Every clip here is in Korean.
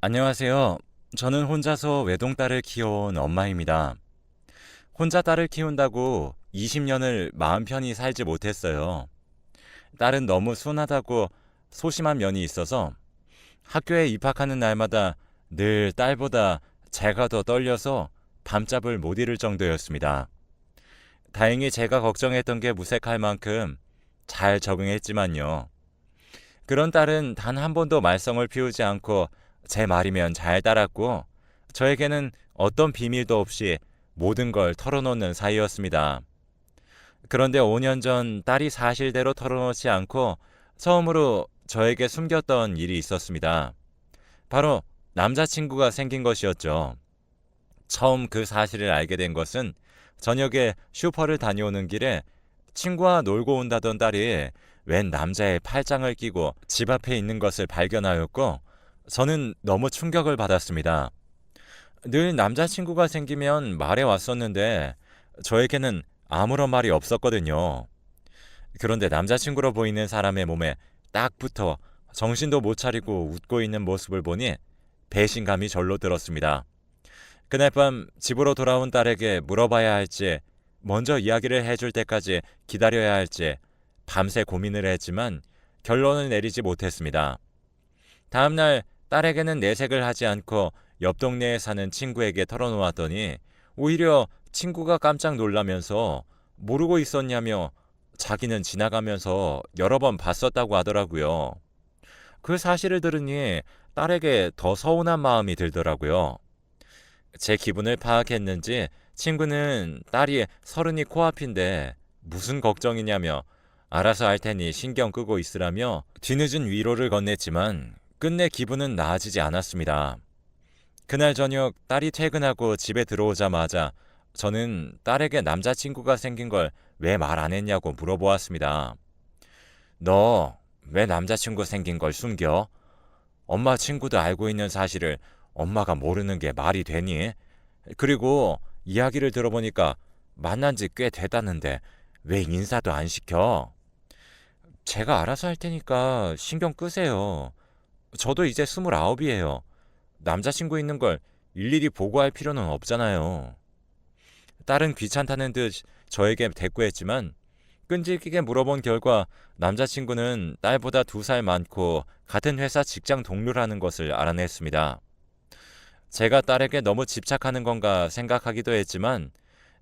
안녕하세요. 저는 혼자서 외동딸을 키워온 엄마입니다. 혼자 딸을 키운다고 20년을 마음 편히 살지 못했어요. 딸은 너무 순하다고 소심한 면이 있어서 학교에 입학하는 날마다 늘 딸보다 제가 더 떨려서 밤잠을 못 이룰 정도였습니다. 다행히 제가 걱정했던 게 무색할 만큼 잘 적응했지만요. 그런 딸은 단 한 번도 말썽을 피우지 않고 제 말이면 잘 따랐고 저에게는 어떤 비밀도 없이 모든 걸 털어놓는 사이였습니다. 그런데 5년 전 딸이 사실대로 털어놓지 않고 처음으로 저에게 숨겼던 일이 있었습니다. 바로 남자친구가 생긴 것이었죠. 처음 그 사실을 알게 된 것은 저녁에 슈퍼를 다녀오는 길에 친구와 놀고 온다던 딸이 웬 남자의 팔짱을 끼고 집 앞에 있는 것을 발견하였고 저는 너무 충격을 받았습니다. 늘 남자친구가 생기면 말해 왔었는데 저에게는 아무런 말이 없었거든요. 그런데 남자친구로 보이는 사람의 몸에 딱 붙어 정신도 못 차리고 웃고 있는 모습을 보니 배신감이 절로 들었습니다. 그날 밤 집으로 돌아온 딸에게 물어봐야 할지 먼저 이야기를 해줄 때까지 기다려야 할지 밤새 고민을 했지만 결론을 내리지 못했습니다. 다음날 딸에게는 내색을 하지 않고 옆 동네에 사는 친구에게 털어놓았더니 오히려 친구가 깜짝 놀라면서 모르고 있었냐며 자기는 지나가면서 여러 번 봤었다고 하더라고요. 그 사실을 들으니 딸에게 더 서운한 마음이 들더라고요. 제 기분을 파악했는지 친구는 딸이 서른이 코앞인데 무슨 걱정이냐며 알아서 할 테니 신경 끄고 있으라며 뒤늦은 위로를 건넸지만 끝내 기분은 나아지지 않았습니다. 그날 저녁 딸이 퇴근하고 집에 들어오자마자 저는 딸에게 남자친구가 생긴 걸 왜 말 안 했냐고 물어보았습니다. 너 왜 남자친구 생긴 걸 숨겨? 엄마 친구도 알고 있는 사실을 엄마가 모르는 게 말이 되니? 그리고 이야기를 들어보니까 만난 지 꽤 됐다는데 왜 인사도 안 시켜? 제가 알아서 할 테니까 신경 끄세요. 저도 이제 29이에요. 남자친구 있는 걸 일일이 보고할 필요는 없잖아요. 딸은 귀찮다는 듯 저에게 대꾸했지만 끈질기게 물어본 결과 남자친구는 딸보다 2살 많고 같은 회사 직장 동료라는 것을 알아냈습니다. 제가 딸에게 너무 집착하는 건가 생각하기도 했지만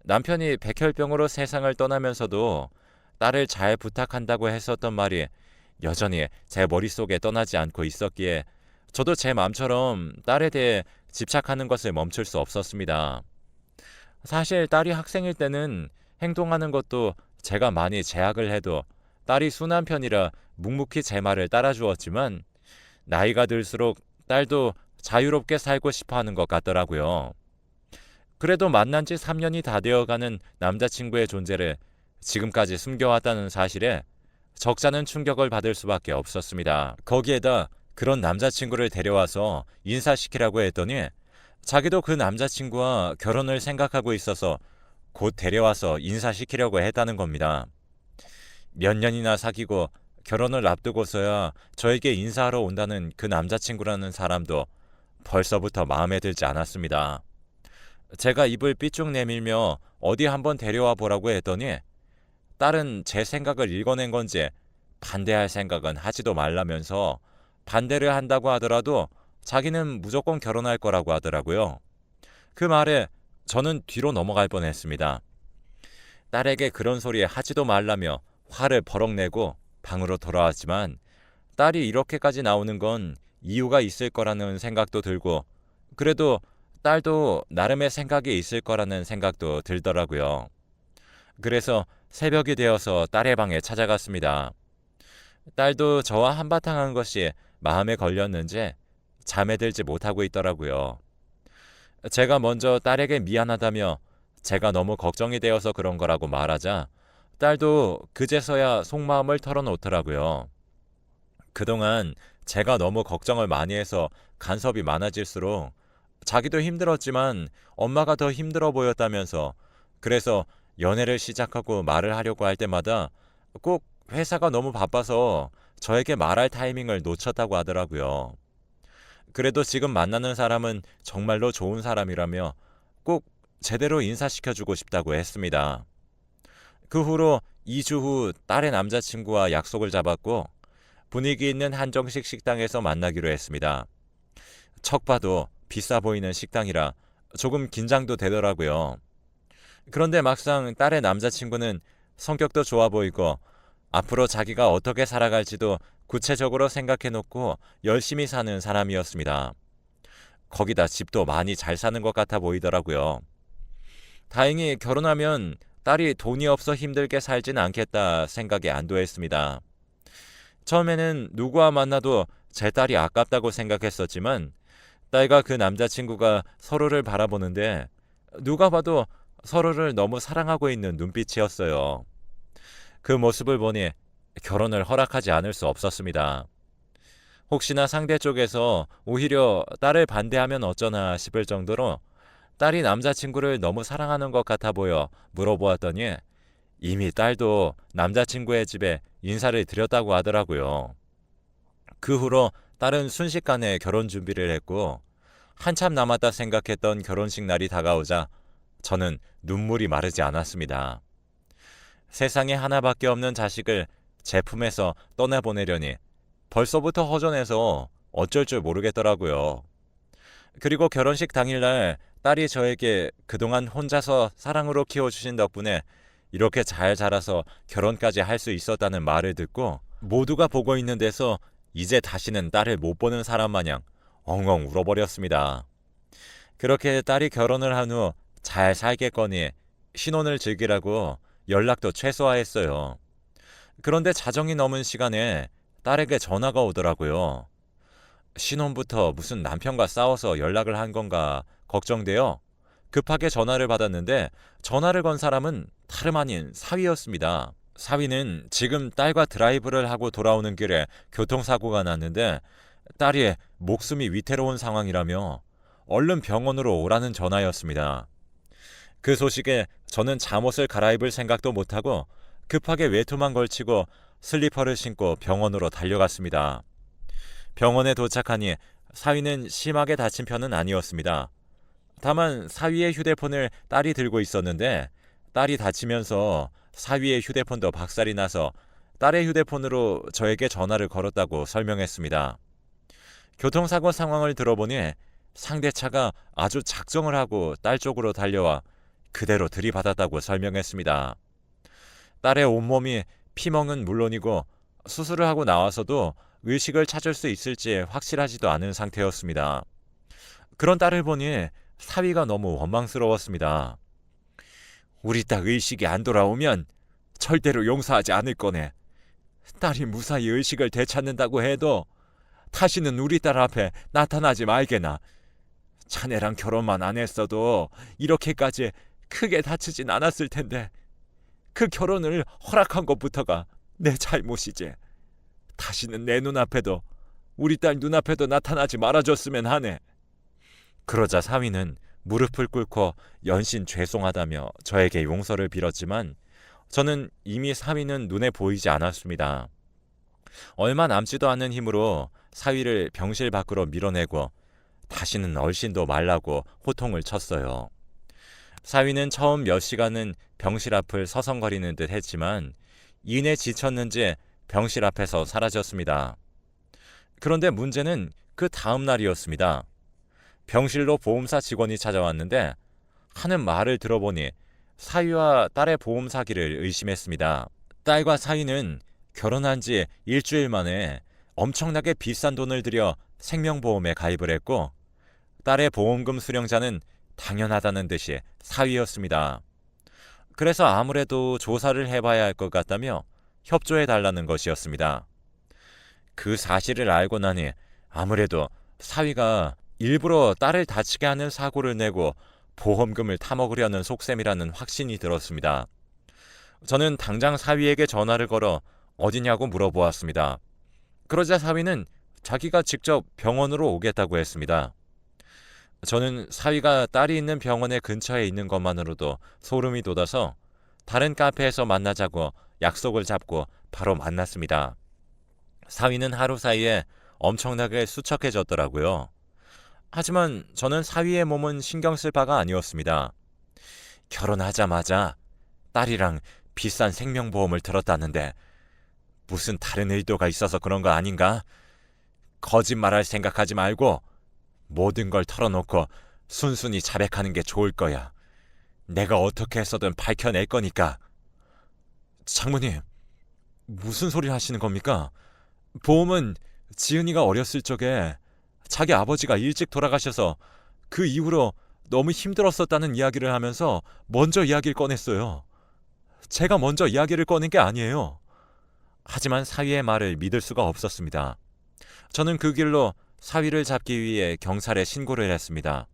남편이 백혈병으로 세상을 떠나면서도 딸을 잘 부탁한다고 했었던 말이 여전히 제 머릿속에 떠나지 않고 있었기에 저도 제 마음처럼 딸에 대해 집착하는 것을 멈출 수 없었습니다. 사실 딸이 학생일 때는 행동하는 것도 제가 많이 제약을 해도 딸이 순한 편이라 묵묵히 제 말을 따라주었지만 나이가 들수록 딸도 자유롭게 살고 싶어 하는 것 같더라고요. 그래도 만난 지 3년이 다 되어가는 남자친구의 존재를 지금까지 숨겨왔다는 사실에 적잖은 충격을 받을 수밖에 없었습니다. 거기에다 그런 남자친구를 데려와서 인사시키라고 했더니 자기도 그 남자친구와 결혼을 생각하고 있어서 곧 데려와서 인사시키려고 했다는 겁니다. 몇 년이나 사귀고 결혼을 앞두고서야 저에게 인사하러 온다는 그 남자친구라는 사람도 벌써부터 마음에 들지 않았습니다. 제가 입을 삐쭉 내밀며 어디 한번 데려와 보라고 했더니 딸은 제 생각을 읽어낸 건지 반대할 생각은 하지도 말라면서 반대를 한다고 하더라도 자기는 무조건 결혼할 거라고 하더라고요. 그 말에 저는 뒤로 넘어갈 뻔했습니다. 딸에게 그런 소리 하지도 말라며 화를 버럭 내고 방으로 돌아왔지만 딸이 이렇게까지 나오는 건 이유가 있을 거라는 생각도 들고 그래도 딸도 나름의 생각이 있을 거라는 생각도 들더라고요. 그래서 새벽이 되어서 딸의 방에 찾아갔습니다. 딸도 저와 한바탕 한 것이 마음에 걸렸는지 잠에 들지 못하고 있더라고요. 제가 먼저 딸에게 미안하다며 제가 너무 걱정이 되어서 그런 거라고 말하자 딸도 그제서야 속마음을 털어놓더라고요. 그동안 제가 너무 걱정을 많이 해서 간섭이 많아질수록 자기도 힘들었지만 엄마가 더 힘들어 보였다면서 그래서 연애를 시작하고 말을 하려고 할 때마다 꼭 회사가 너무 바빠서 저에게 말할 타이밍을 놓쳤다고 하더라고요. 그래도 지금 만나는 사람은 정말로 좋은 사람이라며 꼭 제대로 인사시켜주고 싶다고 했습니다. 그 후로 2주 후 딸의 남자친구와 약속을 잡았고 분위기 있는 한정식 식당에서 만나기로 했습니다. 척 봐도 비싸 보이는 식당이라 조금 긴장도 되더라고요. 그런데 막상 딸의 남자친구는 성격도 좋아 보이고 앞으로 자기가 어떻게 살아갈지도 구체적으로 생각해놓고 열심히 사는 사람이었습니다. 거기다 집도 많이 잘 사는 것 같아 보이더라고요. 다행히 결혼하면 딸이 돈이 없어 힘들게 살진 않겠다 생각에 안도했습니다. 처음에는 누구와 만나도 제 딸이 아깝다고 생각했었지만 딸과 그 남자친구가 서로를 바라보는데 누가 봐도 서로를 너무 사랑하고 있는 눈빛이었어요. 그 모습을 보니 결혼을 허락하지 않을 수 없었습니다. 혹시나 상대 쪽에서 오히려 딸을 반대하면 어쩌나 싶을 정도로 딸이 남자친구를 너무 사랑하는 것 같아 보여 물어보았더니 이미 딸도 남자친구의 집에 인사를 드렸다고 하더라고요. 그 후로 딸은 순식간에 결혼 준비를 했고 한참 남았다 생각했던 결혼식 날이 다가오자 저는 눈물이 마르지 않았습니다. 세상에 하나밖에 없는 자식을 제 품에서 떠나보내려니 벌써부터 허전해서 어쩔 줄 모르겠더라고요. 그리고 결혼식 당일날 딸이 저에게 그동안 혼자서 사랑으로 키워주신 덕분에 이렇게 잘 자라서 결혼까지 할 수 있었다는 말을 듣고 모두가 보고 있는 데서 이제 다시는 딸을 못 보는 사람 마냥 엉엉 울어버렸습니다. 그렇게 딸이 결혼을 한 후 잘 살겠거니 신혼을 즐기라고 연락도 최소화했어요. 그런데 자정이 넘은 시간에 딸에게 전화가 오더라고요. 신혼부터 무슨 남편과 싸워서 연락을 한 건가 걱정되어 급하게 전화를 받았는데 전화를 건 사람은 다름 아닌 사위였습니다. 사위는 지금 딸과 드라이브를 하고 돌아오는 길에 교통사고가 났는데 딸이 목숨이 위태로운 상황이라며 얼른 병원으로 오라는 전화였습니다. 그 소식에 저는 잠옷을 갈아입을 생각도 못하고 급하게 외투만 걸치고 슬리퍼를 신고 병원으로 달려갔습니다. 병원에 도착하니 사위는 심하게 다친 편은 아니었습니다. 다만 사위의 휴대폰을 딸이 들고 있었는데 딸이 다치면서 사위의 휴대폰도 박살이 나서 딸의 휴대폰으로 저에게 전화를 걸었다고 설명했습니다. 교통사고 상황을 들어보니 상대 차가 아주 작정을 하고 딸 쪽으로 달려와 그대로 들이받았다고 설명했습니다. 딸의 온몸이 피멍은 물론이고 수술을 하고 나와서도 의식을 찾을 수 있을지 확실하지도 않은 상태였습니다. 그런 딸을 보니 사위가 너무 원망스러웠습니다. 우리 딸 의식이 안 돌아오면 절대로 용서하지 않을 거네. 딸이 무사히 의식을 되찾는다고 해도 다시는 우리 딸 앞에 나타나지 말게나. 자네랑 결혼만 안 했어도 이렇게까지 크게 다치진 않았을 텐데 그 결혼을 허락한 것부터가 내 잘못이지. 다시는 내 눈앞에도 우리 딸 눈앞에도 나타나지 말아줬으면 하네. 그러자 사위는 무릎을 꿇고 연신 죄송하다며 저에게 용서를 빌었지만 저는 이미 사위는 눈에 보이지 않았습니다. 얼마 남지도 않은 힘으로 사위를 병실 밖으로 밀어내고 다시는 얼씬도 말라고 호통을 쳤어요. 사위는 처음 몇 시간은 병실 앞을 서성거리는 듯 했지만 이내 지쳤는지 병실 앞에서 사라졌습니다. 그런데 문제는 그 다음 날이었습니다. 병실로 보험사 직원이 찾아왔는데 하는 말을 들어보니 사위와 딸의 보험 사기를 의심했습니다. 딸과 사위는 결혼한 지 일주일 만에 엄청나게 비싼 돈을 들여 생명보험에 가입을 했고 딸의 보험금 수령자는 당연하다는 듯이 사위였습니다. 그래서 아무래도 조사를 해봐야 할 것 같다며 협조해달라는 것이었습니다. 그 사실을 알고 나니 아무래도 사위가 일부러 딸을 다치게 하는 사고를 내고 보험금을 타먹으려는 속셈이라는 확신이 들었습니다. 저는 당장 사위에게 전화를 걸어 어디냐고 물어보았습니다. 그러자 사위는 자기가 직접 병원으로 오겠다고 했습니다. 저는 사위가 딸이 있는 병원의 근처에 있는 것만으로도 소름이 돋아서 다른 카페에서 만나자고 약속을 잡고 바로 만났습니다. 사위는 하루 사이에 엄청나게 수척해졌더라고요. 하지만 저는 사위의 몸은 신경 쓸 바가 아니었습니다. 결혼하자마자 딸이랑 비싼 생명보험을 들었다는데 무슨 다른 의도가 있어서 그런 거 아닌가? 거짓말할 생각하지 말고 모든 걸 털어놓고 순순히 자백하는 게 좋을 거야. 내가 어떻게 해서든 밝혀낼 거니까. 장모님, 무슨 소리 하시는 겁니까? 보험은 지은이가 어렸을 적에 자기 아버지가 일찍 돌아가셔서 그 이후로 너무 힘들었었다는 이야기를 하면서 먼저 이야기를 꺼냈어요. 제가 먼저 이야기를 꺼낸 게 아니에요. 하지만 사위의 말을 믿을 수가 없었습니다. 저는 그 길로 사위를 잡기 위해 경찰에 신고를 했습니다.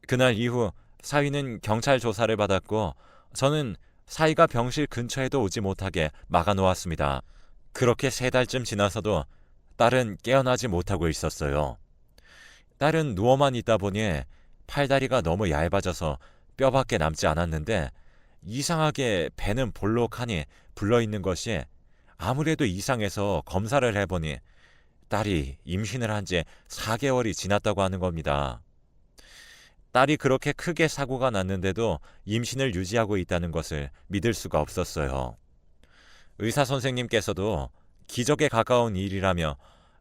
그날 이후 사위는 경찰 조사를 받았고 저는 사위가 병실 근처에도 오지 못하게 막아놓았습니다. 그렇게 3달쯤 지나서도 딸은 깨어나지 못하고 있었어요. 딸은 누워만 있다 보니 팔다리가 너무 얇아져서 뼈밖에 남지 않았는데 이상하게 배는 볼록하니 불러있는 것이 아무래도 이상해서 검사를 해보니 딸이 임신을 한 지 4개월이 지났다고 하는 겁니다. 딸이 그렇게 크게 사고가 났는데도 임신을 유지하고 있다는 것을 믿을 수가 없었어요. 의사 선생님께서도 기적에 가까운 일이라며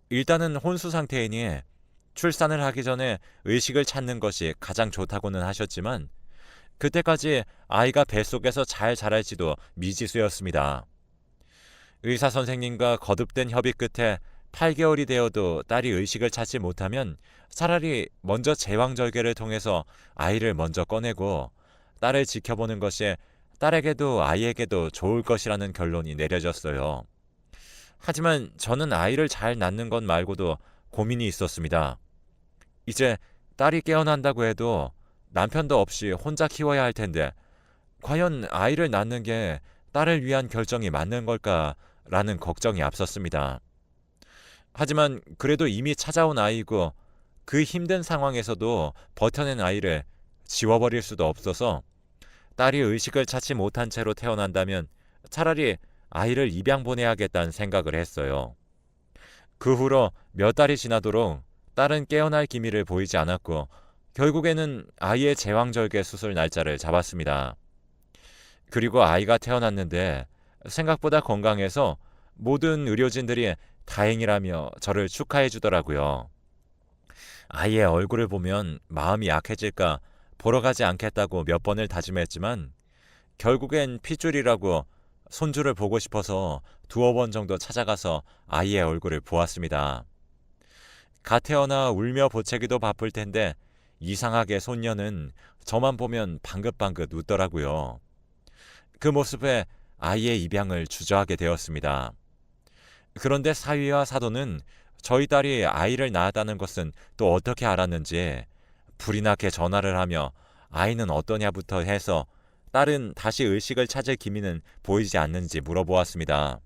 일단은 혼수 상태이니 출산을 하기 전에 의식을 찾는 것이 가장 좋다고는 하셨지만 그때까지 아이가 뱃속에서 잘 자랄지도 미지수였습니다. 의사 선생님과 거듭된 협의 끝에 8개월이 되어도 딸이 의식을 찾지 못하면 차라리 먼저 제왕절개를 통해서 아이를 먼저 꺼내고 딸을 지켜보는 것이 딸에게도 아이에게도 좋을 것이라는 결론이 내려졌어요. 하지만 저는 아이를 잘 낳는 것 말고도 고민이 있었습니다. 이제 딸이 깨어난다고 해도 남편도 없이 혼자 키워야 할 텐데 과연 아이를 낳는 게 딸을 위한 결정이 맞는 걸까라는 걱정이 앞섰습니다. 하지만 그래도 이미 찾아온 아이고 그 힘든 상황에서도 버텨낸 아이를 지워버릴 수도 없어서 딸이 의식을 찾지 못한 채로 태어난다면 차라리 아이를 입양 보내야겠다는 생각을 했어요. 그 후로 몇 달이 지나도록 딸은 깨어날 기미를 보이지 않았고 결국에는 아이의 제왕절개 수술 날짜를 잡았습니다. 그리고 아이가 태어났는데 생각보다 건강해서 모든 의료진들이 다행이라며 저를 축하해 주더라고요. 아이의 얼굴을 보면 마음이 약해질까 보러 가지 않겠다고 몇 번을 다짐했지만 결국엔 핏줄이라고 손주를 보고 싶어서 2번 정도 찾아가서 아이의 얼굴을 보았습니다. 갓 태어나 울며 보채기도 바쁠 텐데 이상하게 손녀는 저만 보면 방긋방긋 웃더라고요. 그 모습에 아이의 입양을 주저하게 되었습니다. 그런데 사위와 사돈은 저희 딸이 아이를 낳았다는 것은 또 어떻게 알았는지 불이 나게 전화를 하며 아이는 어떠냐부터 해서 딸은 다시 의식을 찾을 기미는 보이지 않는지 물어보았습니다.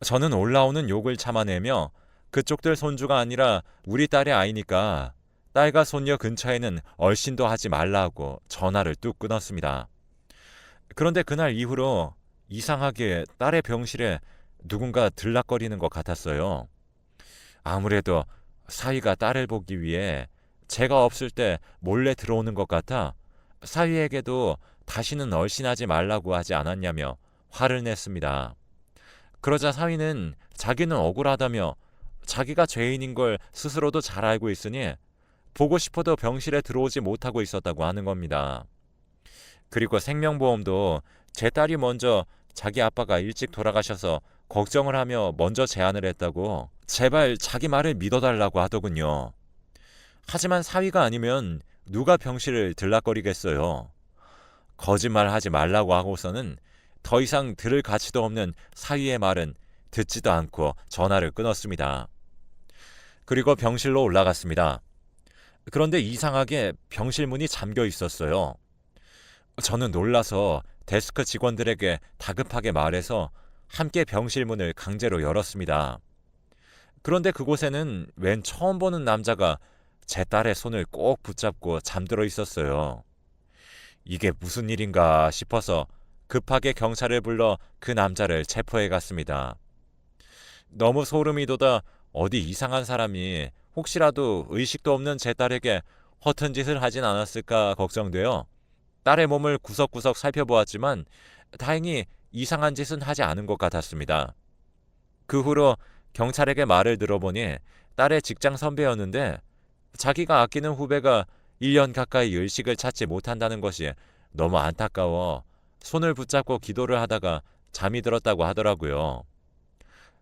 저는 올라오는 욕을 참아내며 그쪽들 손주가 아니라 우리 딸의 아이니까 딸과 손녀 근처에는 얼씬도 하지 말라고 전화를 뚝 끊었습니다. 그런데 그날 이후로 이상하게 딸의 병실에 누군가 들락거리는 것 같았어요. 아무래도 사위가 딸을 보기 위해 제가 없을 때 몰래 들어오는 것 같아 사위에게도 다시는 얼씬하지 말라고 하지 않았냐며 화를 냈습니다. 그러자 사위는 자기는 억울하다며 자기가 죄인인 걸 스스로도 잘 알고 있으니 보고 싶어도 병실에 들어오지 못하고 있었다고 하는 겁니다. 그리고 생명보험도 제 딸이 먼저 자기 아빠가 일찍 돌아가셔서 걱정을 하며 먼저 제안을 했다고 제발 자기 말을 믿어달라고 하더군요. 하지만 사위가 아니면 누가 병실을 들락거리겠어요. 거짓말하지 말라고 하고서는 더 이상 들을 가치도 없는 사위의 말은 듣지도 않고 전화를 끊었습니다. 그리고 병실로 올라갔습니다. 그런데 이상하게 병실 문이 잠겨 있었어요. 저는 놀라서 데스크 직원들에게 다급하게 말해서 함께 병실 문을 강제로 열었습니다. 그런데 그곳에는 웬 처음 보는 남자가 제 딸의 손을 꼭 붙잡고 잠들어 있었어요. 이게 무슨 일인가 싶어서 급하게 경찰을 불러 그 남자를 체포해 갔습니다. 너무 소름이 돋아 어디 이상한 사람이 혹시라도 의식도 없는 제 딸에게 허튼 짓을 하진 않았을까 걱정되어 딸의 몸을 구석구석 살펴보았지만 다행히 이상한 짓은 하지 않은 것 같았습니다. 그 후로 경찰에게 말을 들어보니 딸의 직장 선배였는데 자기가 아끼는 후배가 1년 가까이 의식을 찾지 못한다는 것이 너무 안타까워 손을 붙잡고 기도를 하다가 잠이 들었다고 하더라고요.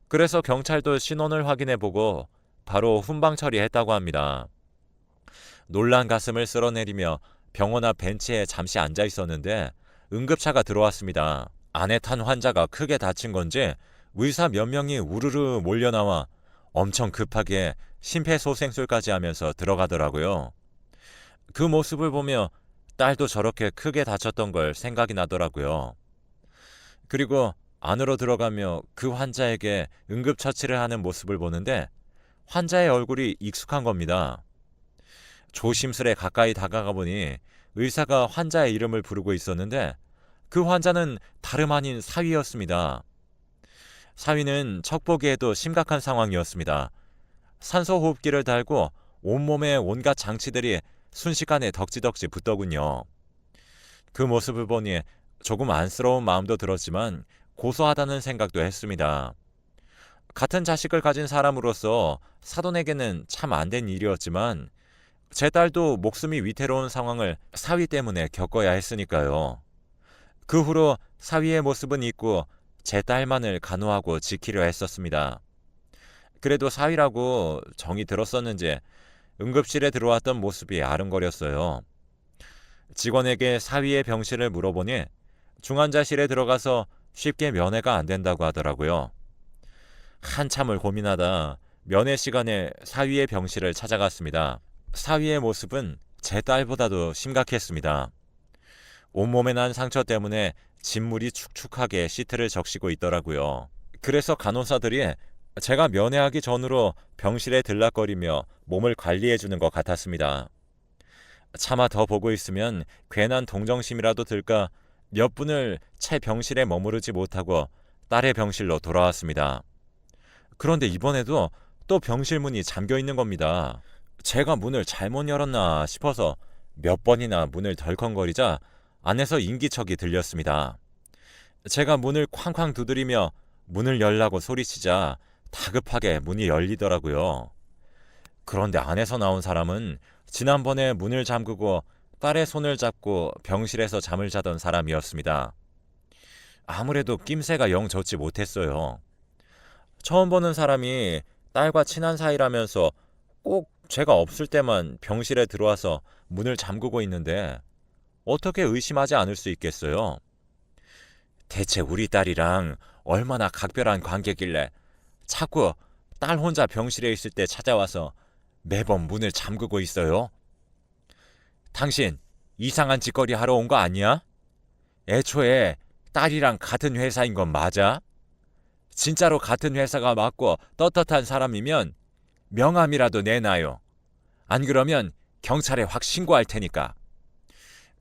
그래서 경찰도 신원을 확인해보고 바로 훈방 처리했다고 합니다. 놀란 가슴을 쓸어내리며 병원 앞 벤치에 잠시 앉아 있었는데 응급차가 들어왔습니다. 안에 탄 환자가 크게 다친 건지 의사 몇 명이 우르르 몰려나와 엄청 급하게 심폐소생술까지 하면서 들어가더라고요. 그 모습을 보며 딸도 저렇게 크게 다쳤던 걸 생각이 나더라고요. 그리고 안으로 들어가며 그 환자에게 응급처치를 하는 모습을 보는데 환자의 얼굴이 익숙한 겁니다. 조심스레 가까이 다가가 보니 의사가 환자의 이름을 부르고 있었는데 그 환자는 다름 아닌 사위였습니다. 사위는 척보기에도 심각한 상황이었습니다. 산소호흡기를 달고 온몸에 온갖 장치들이 순식간에 덕지덕지 붙더군요. 그 모습을 보니 조금 안쓰러운 마음도 들었지만 고소하다는 생각도 했습니다. 같은 자식을 가진 사람으로서 사돈에게는 참 안 된 일이었지만 제 딸도 목숨이 위태로운 상황을 사위 때문에 겪어야 했으니까요. 그 후로 사위의 모습은 잊고 제 딸만을 간호하고 지키려 했었습니다. 그래도 사위라고 정이 들었었는지 응급실에 들어왔던 모습이 아른거렸어요. 직원에게 사위의 병실을 물어보니 중환자실에 들어가서 쉽게 면회가 안 된다고 하더라고요. 한참을 고민하다 면회 시간에 사위의 병실을 찾아갔습니다. 사위의 모습은 제 딸보다도 심각했습니다. 온몸에 난 상처 때문에 진물이 축축하게 시트를 적시고 있더라고요. 그래서 간호사들이 제가 면회하기 전으로 병실에 들락거리며 몸을 관리해주는 것 같았습니다. 차마 더 보고 있으면 괜한 동정심이라도 들까 몇 분을 채 병실에 머무르지 못하고 딸의 병실로 돌아왔습니다. 그런데 이번에도 또 병실 문이 잠겨 있는 겁니다. 제가 문을 잘못 열었나 싶어서 몇 번이나 문을 덜컹거리자 안에서 인기척이 들렸습니다. 제가 문을 쾅쾅 두드리며 문을 열라고 소리치자 다급하게 문이 열리더라고요. 그런데 안에서 나온 사람은 지난번에 문을 잠그고 딸의 손을 잡고 병실에서 잠을 자던 사람이었습니다. 아무래도 낌새가 영 좋지 못했어요. 처음 보는 사람이 딸과 친한 사이라면서 꼭 제가 없을 때만 병실에 들어와서 문을 잠그고 있는데 어떻게 의심하지 않을 수 있겠어요? 대체 우리 딸이랑 얼마나 각별한 관계길래 자꾸 딸 혼자 병실에 있을 때 찾아와서 매번 문을 잠그고 있어요? 당신 이상한 짓거리 하러 온 거 아니야? 애초에 딸이랑 같은 회사인 건 맞아? 진짜로 같은 회사가 맞고 떳떳한 사람이면 명함이라도 내놔요. 안 그러면 경찰에 확 신고할 테니까.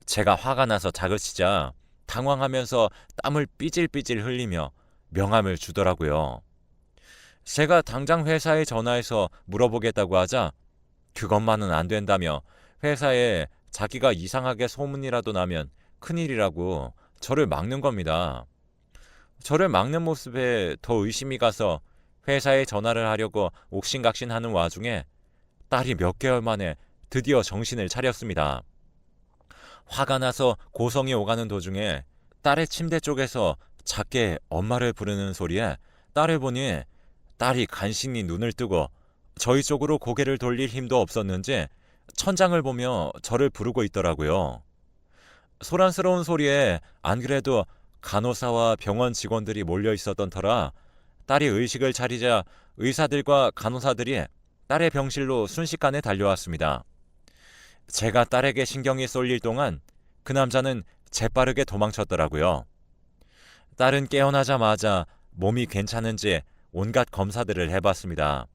제가 화가 나서 다그치자 당황하면서 땀을 삐질삐질 흘리며 명함을 주더라고요. 제가 당장 회사에 전화해서 물어보겠다고 하자 그것만은 안 된다며 회사에 자기가 이상하게 소문이라도 나면 큰일이라고 저를 막는 겁니다. 저를 막는 모습에 더 의심이 가서 회사에 전화를 하려고 옥신각신하는 와중에 딸이 몇 개월 만에 드디어 정신을 차렸습니다. 화가 나서 고성이 오가는 도중에 딸의 침대 쪽에서 작게 엄마를 부르는 소리에 딸을 보니 딸이 간신히 눈을 뜨고 저희 쪽으로 고개를 돌릴 힘도 없었는지 천장을 보며 저를 부르고 있더라고요. 소란스러운 소리에 안 그래도 간호사와 병원 직원들이 몰려 있었던 터라 딸이 의식을 차리자 의사들과 간호사들이 딸의 병실로 순식간에 달려왔습니다. 제가 딸에게 신경이 쏠릴 동안 그 남자는 재빠르게 도망쳤더라고요. 딸은 깨어나자마자 몸이 괜찮은지 온갖 검사들을 해봤습니다.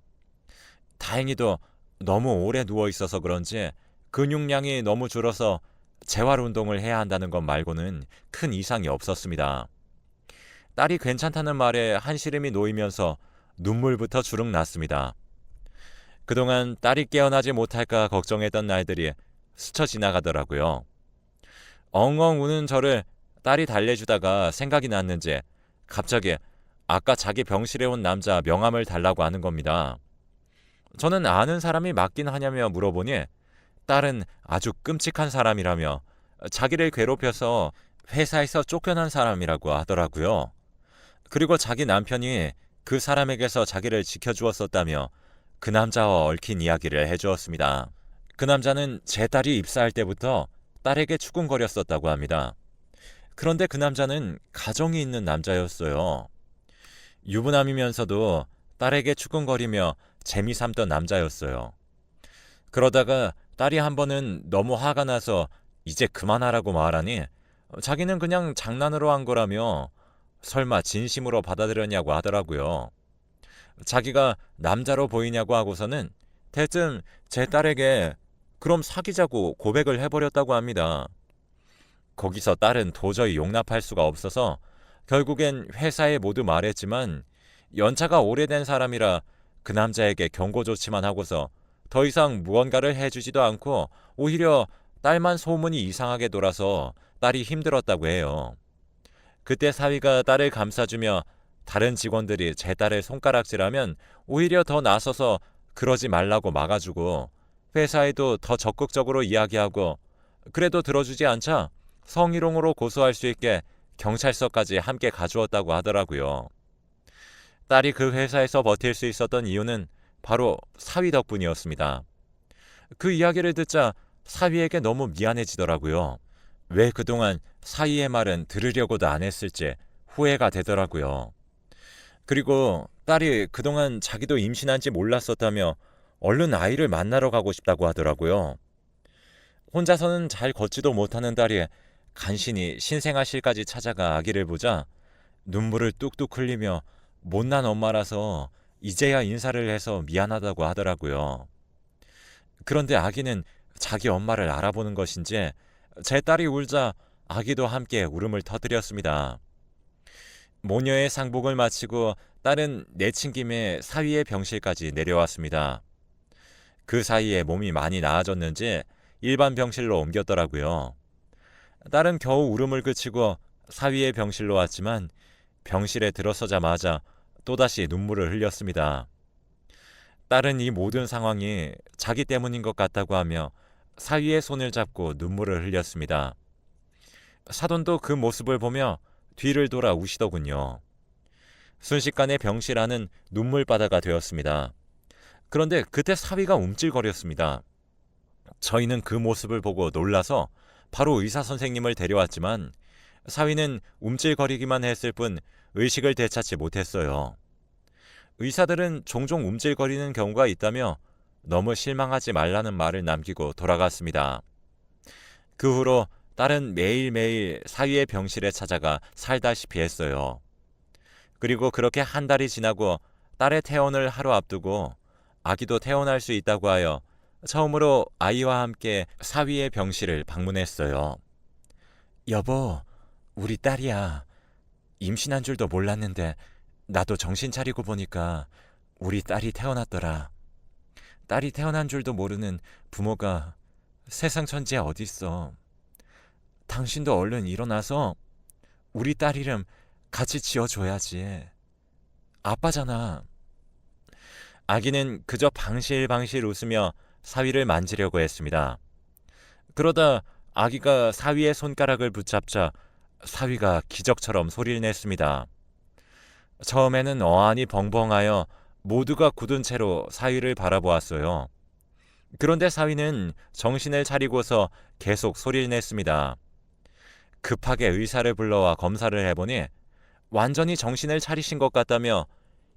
다행히도 너무 오래 누워 있어서 그런지 근육량이 너무 줄어서 재활 운동을 해야 한다는 것 말고는 큰 이상이 없었습니다. 딸이 괜찮다는 말에 한시름이 놓이면서 눈물부터 주룩 났습니다. 그동안 딸이 깨어나지 못할까 걱정했던 날들이 스쳐 지나가더라고요. 엉엉 우는 저를 딸이 달래주다가 생각이 났는지 갑자기 아까 자기 병실에 온 남자 명함을 달라고 하는 겁니다. 저는 아는 사람이 맞긴 하냐며 물어보니 딸은 아주 끔찍한 사람이라며 자기를 괴롭혀서 회사에서 쫓겨난 사람이라고 하더라고요. 그리고 자기 남편이 그 사람에게서 자기를 지켜주었었다며 그 남자와 얽힌 이야기를 해주었습니다. 그 남자는 제 딸이 입사할 때부터 딸에게 추궁거렸었다고 합니다. 그런데 그 남자는 가정이 있는 남자였어요. 유부남이면서도 딸에게 추궁거리며 재미삼던 남자였어요. 그러다가 딸이 한 번은 너무 화가 나서 이제 그만하라고 말하니 자기는 그냥 장난으로 한 거라며 설마 진심으로 받아들였냐고 하더라고요. 자기가 남자로 보이냐고 하고서는 대뜸 제 딸에게 그럼 사귀자고 고백을 해버렸다고 합니다. 거기서 딸은 도저히 용납할 수가 없어서 결국엔 회사에 모두 말했지만 연차가 오래된 사람이라 그 남자에게 경고 조치만 하고서 더 이상 무언가를 해주지도 않고 오히려 딸만 소문이 이상하게 돌아서 딸이 힘들었다고 해요. 그때 사위가 딸을 감싸주며 다른 직원들이 제 딸을 손가락질하면 오히려 더 나서서 그러지 말라고 막아주고 회사에도 더 적극적으로 이야기하고 그래도 들어주지 않자 성희롱으로 고소할 수 있게 경찰서까지 함께 가주었다고 하더라고요. 딸이 그 회사에서 버틸 수 있었던 이유는 바로 사위 덕분이었습니다. 그 이야기를 듣자 사위에게 너무 미안해지더라고요. 왜 그동안 사위의 말은 들으려고도 안 했을지 후회가 되더라고요. 그리고 딸이 그동안 자기도 임신한지 몰랐었다며 얼른 아이를 만나러 가고 싶다고 하더라고요. 혼자서는 잘 걷지도 못하는 딸이 간신히 신생아실까지 찾아가 아기를 보자 눈물을 뚝뚝 흘리며 못난 엄마라서 이제야 인사를 해서 미안하다고 하더라고요. 그런데 아기는 자기 엄마를 알아보는 것인지 제 딸이 울자 아기도 함께 울음을 터뜨렸습니다. 모녀의 상복을 마치고 딸은 내친 김에 사위의 병실까지 내려왔습니다. 그 사이에 몸이 많이 나아졌는지 일반 병실로 옮겼더라고요. 딸은 겨우 울음을 그치고 사위의 병실로 왔지만 병실에 들어서자마자 또다시 눈물을 흘렸습니다. 딸은 이 모든 상황이 자기 때문인 것 같다고 하며 사위의 손을 잡고 눈물을 흘렸습니다. 사돈도 그 모습을 보며 뒤를 돌아 우시더군요. 순식간에 병실 안은 눈물바다가 되었습니다. 그런데 그때 사위가 움찔거렸습니다. 저희는 그 모습을 보고 놀라서 바로 의사 선생님을 데려왔지만 사위는 움찔거리기만 했을 뿐 의식을 되찾지 못했어요. 의사들은 종종 움찔거리는 경우가 있다며 너무 실망하지 말라는 말을 남기고 돌아갔습니다. 그 후로 딸은 매일매일 사위의 병실에 찾아가 살다시피 했어요. 그리고 그렇게 한 달이 지나고 딸의 퇴원을 하루 앞두고 아기도 퇴원할 수 있다고 하여 처음으로 아이와 함께 사위의 병실을 방문했어요. 여보, 우리 딸이야. 임신한 줄도 몰랐는데 나도 정신 차리고 보니까 우리 딸이 태어났더라. 딸이 태어난 줄도 모르는 부모가 세상 천지에 어딨어. 당신도 얼른 일어나서 우리 딸 이름 같이 지어줘야지. 아빠잖아. 아기는 그저 방실방실 웃으며 사위를 만지려고 했습니다. 그러다 아기가 사위의 손가락을 붙잡자 사위가 기적처럼 소리를 냈습니다. 처음에는 어안이 벙벙하여 모두가 굳은 채로 사위를 바라보았어요. 그런데 사위는 정신을 차리고서 계속 소리를 냈습니다. 급하게 의사를 불러와 검사를 해보니 완전히 정신을 차리신 것 같다며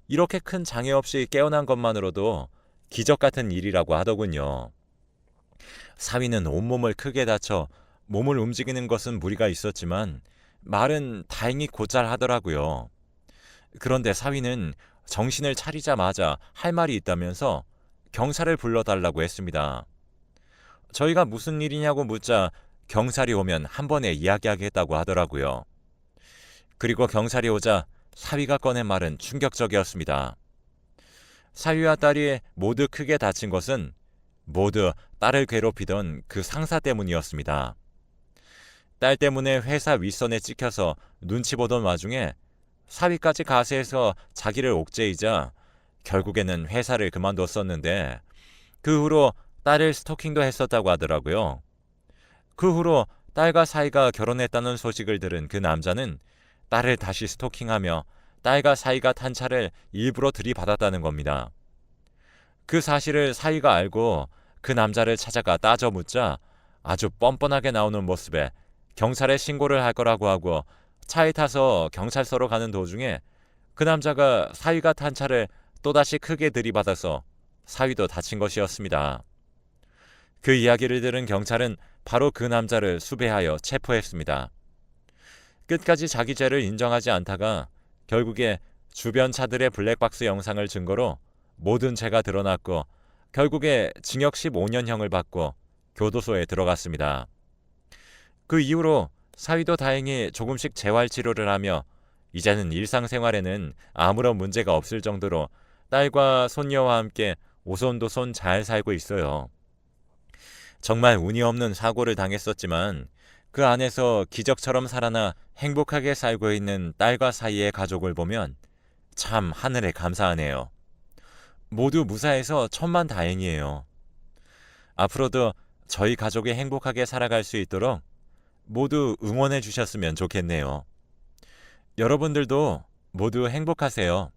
이렇게 큰 장애 없이 깨어난 것만으로도 기적 같은 일이라고 하더군요. 사위는 온몸을 크게 다쳐 몸을 움직이는 것은 무리가 있었지만 말은 다행히 곧잘 하더라고요. 그런데 사위는 정신을 차리자마자 할 말이 있다면서 경찰을 불러달라고 했습니다. 저희가 무슨 일이냐고 묻자 경찰이 오면 한 번에 이야기하겠다고 하더라고요. 그리고 경찰이 오자 사위가 꺼낸 말은 충격적이었습니다. 사위와 딸이 모두 크게 다친 것은 모두 딸을 괴롭히던 그 상사 때문이었습니다. 딸 때문에 회사 윗선에 찍혀서 눈치 보던 와중에 사위까지 가세해서 자기를 옥죄이자 결국에는 회사를 그만뒀었는데 그 후로 딸을 스토킹도 했었다고 하더라고요. 그 후로 딸과 사이가 결혼했다는 소식을 들은 그 남자는 딸을 다시 스토킹하며 딸과 사이가 탄 차를 일부러 들이받았다는 겁니다. 그 사실을 사이가 알고 그 남자를 찾아가 따져 묻자 아주 뻔뻔하게 나오는 모습에 경찰에 신고를 할 거라고 하고 차에 타서 경찰서로 가는 도중에 그 남자가 사위가 탄 차를 또다시 크게 들이받아서 사위도 다친 것이었습니다. 그 이야기를 들은 경찰은 바로 그 남자를 수배하여 체포했습니다. 끝까지 자기 죄를 인정하지 않다가 결국에 주변 차들의 블랙박스 영상을 증거로 모든 죄가 드러났고 결국에 징역 15년형을 받고 교도소에 들어갔습니다. 그 이후로 사위도 다행히 조금씩 재활치료를 하며 이제는 일상생활에는 아무런 문제가 없을 정도로 딸과 손녀와 함께 오손도손 잘 살고 있어요. 정말 운이 없는 사고를 당했었지만 그 안에서 기적처럼 살아나 행복하게 살고 있는 딸과 사이의 가족을 보면 참 하늘에 감사하네요. 모두 무사해서 천만다행이에요. 앞으로도 저희 가족이 행복하게 살아갈 수 있도록 모두 응원해 주셨으면 좋겠네요. 여러분들도 모두 행복하세요.